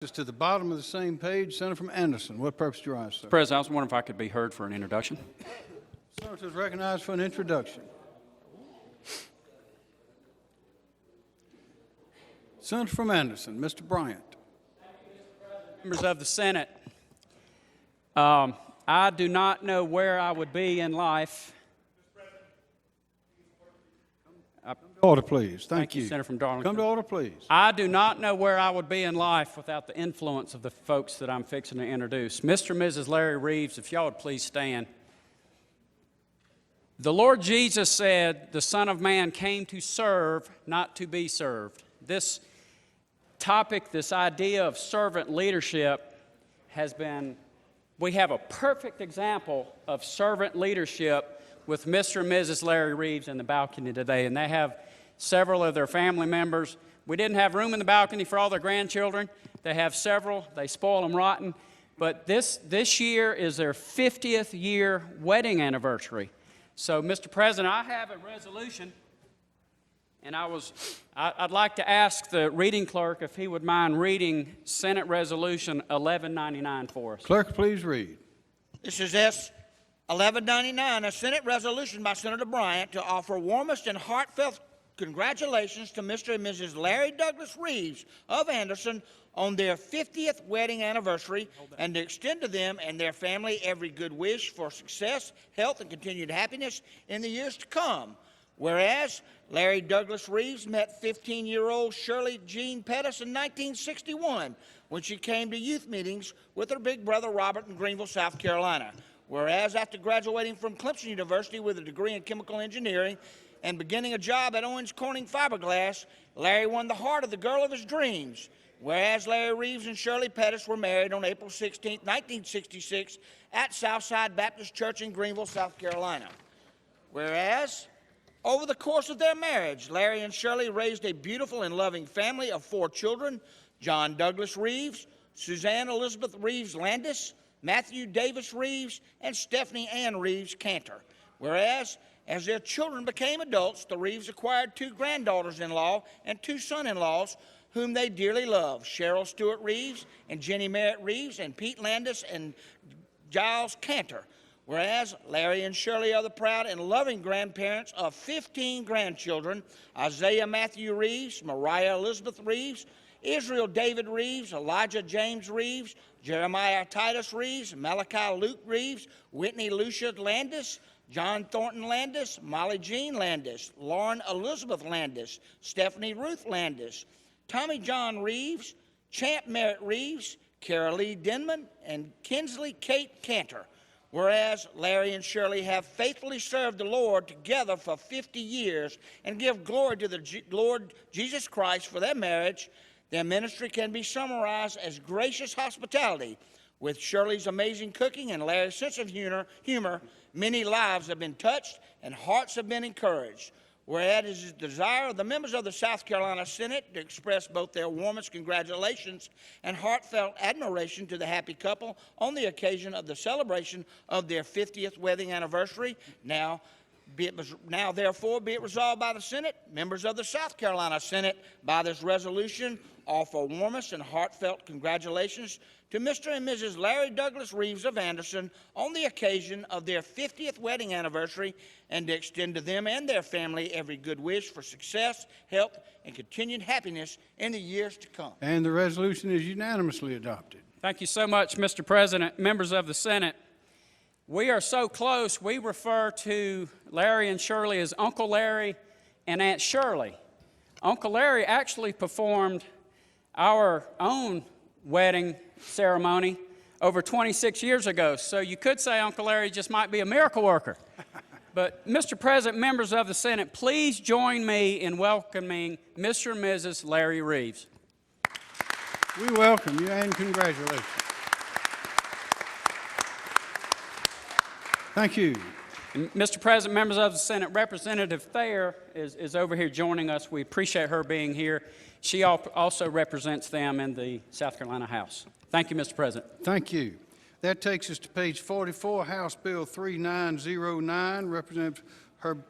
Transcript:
Just to the bottom of the same page, Senator from Anderson. What purpose do you rise, sir? President, I was wondering if I could be heard for an introduction. Senator is recognized for an introduction. Senator from Anderson, Mr. Bryant. Members of the Senate, I do not know where I would be in life. Order, please. Thank you. Senator from Darlington. Come to order, please. I do not know where I would be in life without the influence of the folks that I'm fixing to introduce. Mr. and Mrs. Larry Reeves, if y'all would please stand. The Lord Jesus said, the Son of Man came to serve, not to be served. This topic, this idea of servant leadership we have a perfect example of servant leadership with Mr. and Mrs. Larry Reeves in the balcony today, and they have several of their family members. We didn't have room in the balcony for all their grandchildren. They have several. They spoil them rotten. But this year is their 50th year wedding anniversary. So, Mr. President, I have a resolution, and I'd like to ask the reading clerk if he would mind reading Senate Resolution 1199 for us. Clerk, please read. This is S. 1199, a Senate resolution by Senator Bryant to offer warmest and heartfelt congratulations to Mr. and Mrs. Larry Douglas Reeves of Anderson on their 50th wedding anniversary and to extend to them and their family every good wish for success, health, and continued happiness in the years to come. Whereas Larry Douglas Reeves met 15-year-old Shirley Jean Pettis in 1961 when she came to youth meetings with her big brother Robert in Greenville, South Carolina. Whereas after graduating from Clemson University with a degree in chemical engineering and beginning a job at Owens Corning Fiberglass, Larry won the heart of the girl of his dreams. Whereas Larry Reeves and Shirley Pettis were married on April 16, 1966 at Southside Baptist Church in Greenville, South Carolina. Whereas over the course of their marriage, Larry and Shirley raised a beautiful and loving family of 4 children: John Douglas Reeves, Suzanne Elizabeth Reeves Landis, Matthew Davis Reeves, and Stephanie Ann Reeves Cantor. Whereas, as their children became adults, the Reeves acquired 2 granddaughters-in-law and 2 son-in-laws whom they dearly love: Cheryl Stewart Reeves and Jenny Merritt Reeves, and Pete Landis and Giles Cantor. Whereas Larry and Shirley are the proud and loving grandparents of 15 grandchildren: Isaiah Matthew Reeves, Mariah Elizabeth Reeves, Israel David Reeves, Elijah James Reeves, Jeremiah Titus Reeves, Malachi Luke Reeves, Whitney Lucia Landis, John Thornton Landis, Molly Jean Landis, Lauren Elizabeth Landis, Stephanie Ruth Landis, Tommy John Reeves, Champ Merritt Reeves, Carol Lee Denman, and Kinsley Kate Cantor. Whereas Larry and Shirley have faithfully served the Lord together for 50 years and give glory to the Lord Jesus Christ for their marriage, their ministry can be summarized as gracious hospitality. With Shirley's amazing cooking and Larry's sense of humor, many lives have been touched and hearts have been encouraged. Whereas it is the desire of the members of the South Carolina Senate to express both their warmest congratulations and heartfelt admiration to the happy couple on the occasion of the celebration of their 50th wedding anniversary. Now, therefore, be it resolved by the Senate, members of the South Carolina Senate, by this resolution, offer warmest and heartfelt congratulations to Mr. and Mrs. Larry Douglas Reeves of Anderson on the occasion of their 50th wedding anniversary and to extend to them and their family every good wish for success, health, and continued happiness in the years to come. And the resolution is unanimously adopted. Thank you so much, Mr. President. Members of the Senate, we are so close, we refer to Larry and Shirley as Uncle Larry and Aunt Shirley. Uncle Larry actually performed our own wedding ceremony over 26 years ago. So you could say Uncle Larry just might be a miracle worker. But, Mr. President, members of the Senate, please join me in welcoming Mr. and Mrs. Larry Reeves. We welcome you and congratulations. Thank you. And Mr. President, members of the Senate, Representative Thayer is over here joining us. We appreciate her being here. She also represents them in the South Carolina House. Thank you, Mr. President. Thank you. That takes us to page 44, House Bill 3909, Representative Herb